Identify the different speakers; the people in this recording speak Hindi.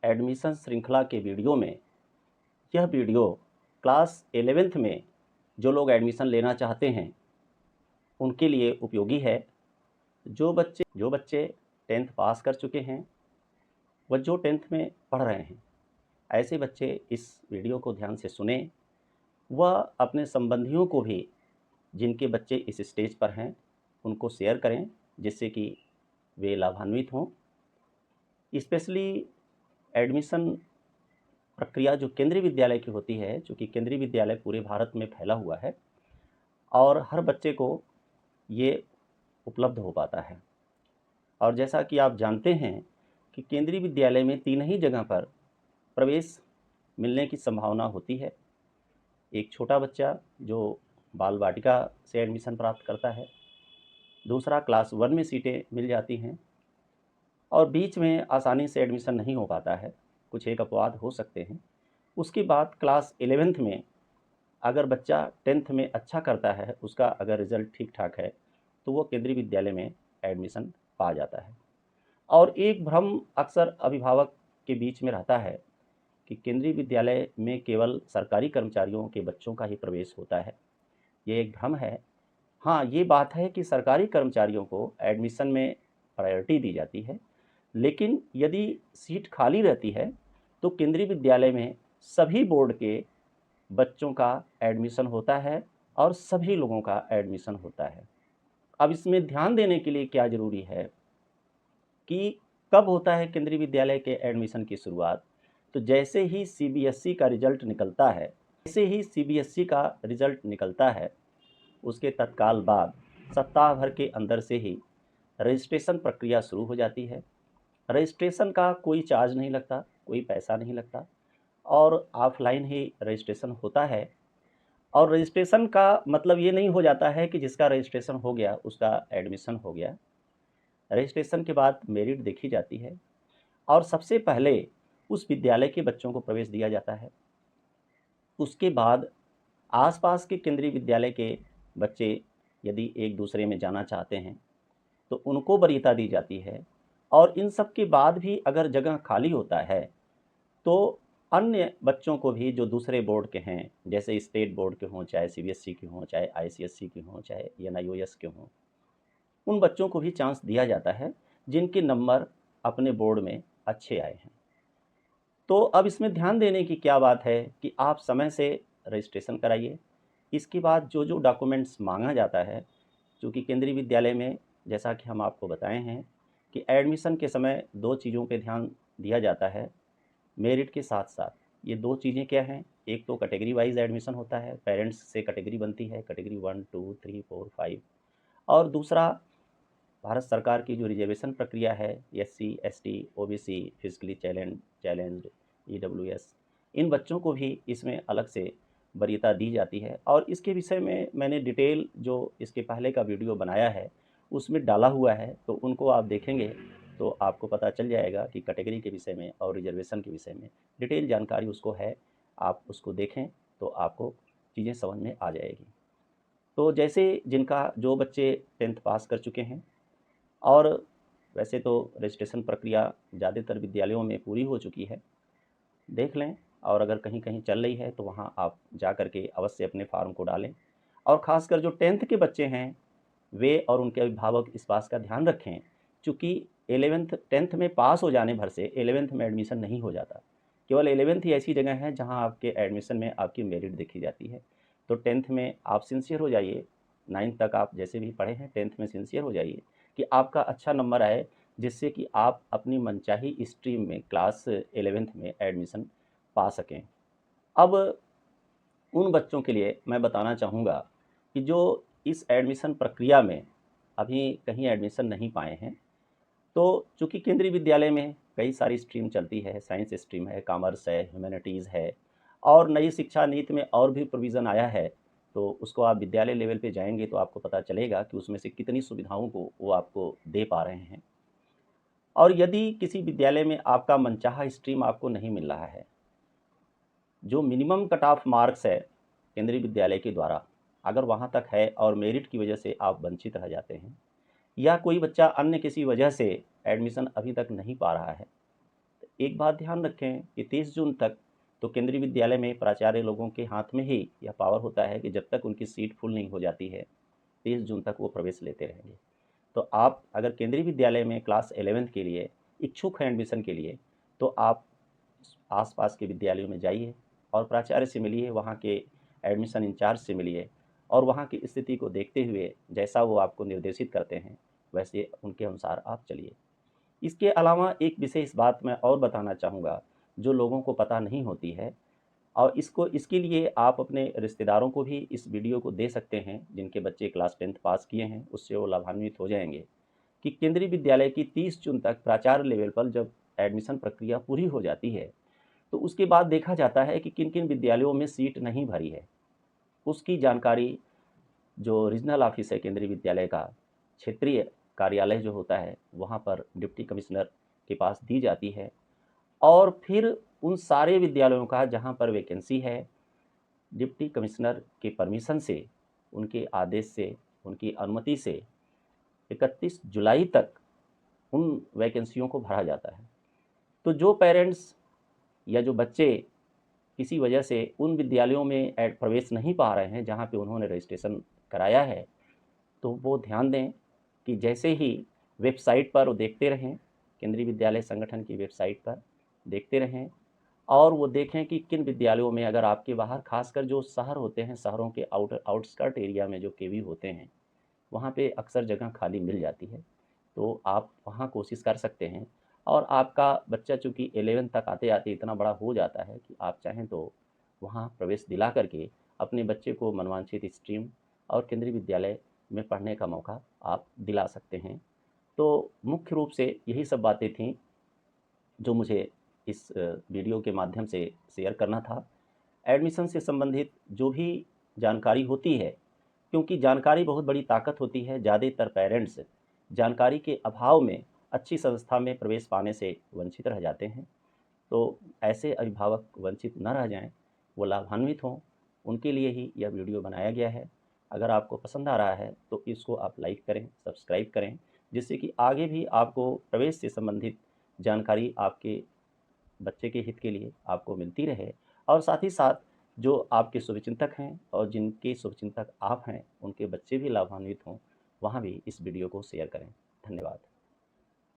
Speaker 1: एडमिशन श्रृंखला के वीडियो में यह वीडियो क्लास 11th में जो लोग एडमिशन लेना चाहते हैं उनके लिए उपयोगी है। जो बच्चे 10th पास कर चुके हैं व जो 10th में पढ़ रहे हैं, ऐसे बच्चे इस वीडियो को ध्यान से सुनें व अपने संबंधियों को भी, जिनके बच्चे इस स्टेज पर हैं, उनको शेयर करें जिससे कि वे लाभान्वित हों। स्पेशली एडमिशन प्रक्रिया जो केंद्रीय विद्यालय की होती है, चूँकि केंद्रीय विद्यालय पूरे भारत में फैला हुआ है और हर बच्चे को ये उपलब्ध हो पाता है। और जैसा कि आप जानते हैं कि केंद्रीय विद्यालय में 3 ही जगह पर प्रवेश मिलने की संभावना होती है। एक छोटा बच्चा जो बाल वाटिका से एडमिशन प्राप्त करता है, दूसरा क्लास 1 में सीटें मिल जाती हैं और बीच में आसानी से एडमिशन नहीं हो पाता है, कुछ एक अपवाद हो सकते हैं। उसके बाद क्लास 11th में अगर बच्चा 10th में अच्छा करता है, उसका अगर रिज़ल्ट ठीक-ठाक है, तो वो केंद्रीय विद्यालय में एडमिशन पा जाता है। और एक भ्रम अक्सर अभिभावक के बीच में रहता है कि केंद्रीय विद्यालय में केवल सरकारी कर्मचारियों के बच्चों का ही प्रवेश होता है। ये एक भ्रम है। हाँ, ये बात है कि सरकारी कर्मचारियों को एडमिशन में प्रायोरिटी दी जाती है, लेकिन यदि सीट खाली रहती है तो केंद्रीय विद्यालय में सभी बोर्ड के बच्चों का एडमिशन होता है और सभी लोगों का एडमिशन होता है। अब इसमें ध्यान देने के लिए क्या ज़रूरी है कि कब होता है केंद्रीय विद्यालय के एडमिशन की शुरुआत? तो जैसे ही सीबीएसई का रिज़ल्ट निकलता है, उसके तत्काल बाद सप्ताह भर के अंदर से ही रजिस्ट्रेशन प्रक्रिया शुरू हो जाती है। रजिस्ट्रेशन का कोई चार्ज नहीं लगता, कोई पैसा नहीं लगता और ऑफलाइन ही रजिस्ट्रेशन होता है। और रजिस्ट्रेशन का मतलब ये नहीं हो जाता है कि जिसका रजिस्ट्रेशन हो गया उसका एडमिशन हो गया। रजिस्ट्रेशन के बाद मेरिट देखी जाती है और सबसे पहले उस विद्यालय के बच्चों को प्रवेश दिया जाता है। उसके बाद आसपास के केंद्रीय विद्यालय के बच्चे यदि एक दूसरे में जाना चाहते हैं तो उनको वरीयता दी जाती है। और इन सब के बाद भी अगर जगह खाली होता है तो अन्य बच्चों को भी जो दूसरे बोर्ड के हैं, जैसे स्टेट बोर्ड के हों, चाहे सीबीएसई के हों, चाहे आईसीएसई के हों, चाहे एनआईओएस के हों, उन बच्चों को भी चांस दिया जाता है जिनके नंबर अपने बोर्ड में अच्छे आए हैं। तो अब इसमें ध्यान देने की क्या बात है कि आप समय से रजिस्ट्रेशन कराइए। इसके बाद जो जो डॉक्यूमेंट्स मांगा जाता है, चूँकि केंद्रीय विद्यालय में जैसा कि हम आपको बताए हैं कि एडमिशन के समय 2 चीज़ों पे ध्यान दिया जाता है मेरिट के साथ-साथ। ये 2 चीज़ें क्या हैं? एक तो कैटेगरी वाइज़ एडमिशन होता है, पेरेंट्स से कैटेगरी बनती है, कैटेगरी 1, 2, 3, 4, 5। और दूसरा भारत सरकार की जो रिजर्वेशन प्रक्रिया है, SC, ST, OBC, physically challenged, EWS, इन बच्चों को भी इसमें अलग से वरीयता दी जाती है। और इसके विषय में मैंने डिटेल जो इसके पहले का वीडियो बनाया है उसमें डाला हुआ है, तो उनको आप देखेंगे तो आपको पता चल जाएगा कि कैटेगरी के विषय में और रिजर्वेशन के विषय में डिटेल जानकारी उसको है। आप उसको देखें तो आपको चीज़ें समझ में आ जाएगी। तो जैसे जिनका जो बच्चे 10th पास कर चुके हैं और वैसे तो रजिस्ट्रेशन प्रक्रिया ज़्यादातर विद्यालयों में पूरी हो चुकी है, देख लें। और अगर कहीं-कहीं चल रही है तो वहाँ आप जा कर के अवश्य अपने फॉर्म को डालें। और ख़ासकर जो 10th के बच्चे हैं, वे और उनके अभिभावक इस बात का ध्यान रखें, चूँकि 10th में पास हो जाने भर से 11th में एडमिशन नहीं हो जाता। केवल 11th ही ऐसी जगह है जहाँ आपके एडमिशन में आपकी मेरिट देखी जाती है। तो 10th में आप सिंसियर हो जाइए, 9th तक आप जैसे भी पढ़े हैं 10th में सिंसियर हो जाइए कि आपका अच्छा नंबर आए, जिससे कि आप अपनी मनचाही स्ट्रीम में क्लास 11th में एडमिशन पा सकें। अब उन बच्चों के लिए मैं बताना चाहूँगा कि जो इस एडमिशन प्रक्रिया में अभी कहीं एडमिशन नहीं पाए हैं, तो चूँकि केंद्रीय विद्यालय में कई सारी स्ट्रीम चलती है, साइंस स्ट्रीम है, कॉमर्स है, ह्यूमैनिटीज़ है और नई शिक्षा नीति में और भी प्रोविज़न आया है, तो उसको आप विद्यालय लेवल पे जाएँगे तो आपको पता चलेगा कि उसमें से कितनी सुविधाओं को वो आपको दे पा रहे हैं। और यदि किसी विद्यालय में आपका मनचाहा स्ट्रीम आपको नहीं मिल रहा है, जो मिनिमम कट ऑफ मार्क्स है केंद्रीय विद्यालय के द्वारा, अगर वहाँ तक है और मेरिट की वजह से आप वंचित रह जाते हैं या कोई बच्चा अन्य किसी वजह से एडमिशन अभी तक नहीं पा रहा है, एक बात ध्यान रखें कि 30 जून तक तो केंद्रीय विद्यालय में प्राचार्य लोगों के हाथ में ही यह पावर होता है कि जब तक उनकी सीट फुल नहीं हो जाती है, 30 जून तक वो प्रवेश लेते रहेंगे। तो आप अगर केंद्रीय विद्यालय में क्लास 11th के लिए इच्छुक हैं एडमिशन के लिए, तो आप आसपास के विद्यालयों में जाइए और प्राचार्य से मिलिए, वहाँ के एडमिशन इंचार्ज से मिलिए और वहाँ की स्थिति को देखते हुए जैसा वो आपको निर्देशित करते हैं, वैसे उनके अनुसार आप चलिए। इसके अलावा एक विशेष बात मैं और बताना चाहूँगा, जो लोगों को पता नहीं होती है, और इसके लिए आप अपने रिश्तेदारों को भी इस वीडियो को दे सकते हैं, जिनके बच्चे क्लास 10th पास किए हैं, उससे वो लाभान्वित हो जाएंगे कि केंद्रीय विद्यालय की 30 जून तक प्राचार्य लेवल पर जब एडमिशन प्रक्रिया पूरी हो जाती है, तो उसके बाद देखा जाता है कि किन किन विद्यालयों में सीट नहीं भरी है। उसकी जानकारी जो रीजनल ऑफिस है केंद्रीय विद्यालय का, क्षेत्रीय कार्यालय जो होता है, वहाँ पर डिप्टी कमिश्नर के पास दी जाती है और फिर उन सारे विद्यालयों का जहाँ पर वैकेंसी है, डिप्टी कमिश्नर के परमिशन से, उनके आदेश से, उनकी अनुमति से 31 जुलाई तक उन वैकेंसियों को भरा जाता है। तो जो पेरेंट्स या जो बच्चे किसी वजह से उन विद्यालयों में प्रवेश नहीं पा रहे हैं जहाँ पे उन्होंने रजिस्ट्रेशन कराया है, तो वो ध्यान दें कि जैसे ही वेबसाइट पर वो देखते रहें, केंद्रीय विद्यालय संगठन की वेबसाइट पर देखते रहें और वो देखें कि किन विद्यालयों में, अगर आपके बाहर खासकर जो शहर होते हैं, शहरों के आउटस्कर्ट एरिया में जो केवी होते हैं, वहाँ पे अक्सर जगह खाली मिल जाती है, तो आप वहाँ कोशिश कर सकते हैं। और आपका बच्चा चूँकि 11th तक आते-आते इतना बड़ा हो जाता है कि आप चाहें तो वहाँ प्रवेश दिला करके अपने बच्चे को मनवांछित स्ट्रीम और केंद्रीय विद्यालय में पढ़ने का मौका आप दिला सकते हैं। तो मुख्य रूप से यही सब बातें थीं जो मुझे इस वीडियो के माध्यम से शेयर करना था। एडमिशन से संबंधित जो भी जानकारी होती है, क्योंकि जानकारी बहुत बड़ी ताकत होती है, ज़्यादातर पेरेंट्स जानकारी के अभाव में अच्छी संस्था में प्रवेश पाने से वंचित रह जाते हैं। तो ऐसे अभिभावक वंचित न रह जाएं, वो लाभान्वित हों, उनके लिए ही यह वीडियो बनाया गया है। अगर आपको पसंद आ रहा है तो इसको आप लाइक करें, सब्सक्राइब करें, जिससे कि आगे भी आपको प्रवेश से संबंधित जानकारी आपके बच्चे के हित के लिए आपको मिलती रहे और साथ ही साथ जो आपके शुभचिंतक हैं और जिनके शुभचिंतक आप हैं, उनके बच्चे भी लाभान्वित हों, वहाँ भी इस वीडियो को शेयर करें। धन्यवाद।